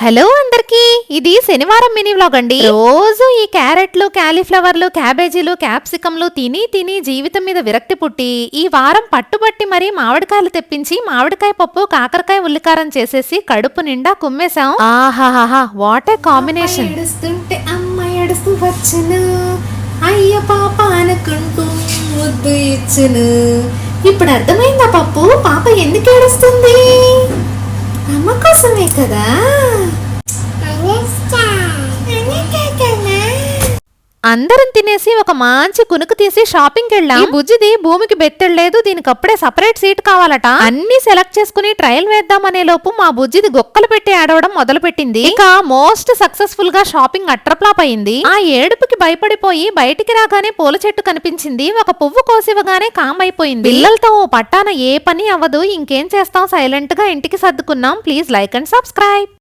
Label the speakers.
Speaker 1: Hello అందరికి, ఇది శనివారం మినీ వ్లాగ్ అండి. రోజు ఈ క్యారెట్లు, క్యాలీఫ్లవర్లు, క్యాబేజీలు, క్యాప్సికమ్లు తిని తిని జీవితం మీద విరక్తి పుట్టి ఈ వారం పట్టుబట్టి మరీ మామిడికాయలు తెప్పించి మామిడికాయ పప్పు, కాకరకాయ ఉల్లికారం చేసేసి కడుపు నిండా కుమ్మేశాం. ఆహాహాహా, వాట్ ఏ కాంబినేషన్.
Speaker 2: ఏడుస్తుంటే అమ్మ ఏడుస్తూ వచ్చును, అయ్య పాప అనుకుంటూ ముద్దు ఇచ్చును. ఇప్పుడు అర్థమైందా పప్పు, పాప ఎందుకు ఏడుస్తుంది? అమ్మ కోసమే కదా.
Speaker 1: అందరం తినేసి ఒక మంచి కునుకు తీసి షాపింగ్ వెళ్ళాం. ఈ బుజ్జిది భూమికి బెత్తెళ్లేదు, దీనికి అప్పుడే సపరేట్ సీట్ కావాలట. అన్ని సెలెక్ట్ చేసుకుని ట్రయల్ వేద్దామనే లోపు మా బుజ్జిది గొక్కలు పెట్టి ఆడవడం మొదలు పెట్టింది. ఇక మోస్ట్ సక్సెస్ఫుల్ గా షాపింగ్ అట్రప్లాప్ అయింది. ఆ ఏడుపుకి భయపడిపోయి బయటికి రాగానే పూల చెట్టు కనిపించింది. ఒక పువ్వు కోసివగానే కామ్ అయిపోయింది. పిల్లలతో ఓ పట్టాన ఏ పని అవ్వదు. ఇంకేం చేస్తాం, సైలెంట్ గా ఇంటికి సర్దుకున్నాం. Please like and subscribe.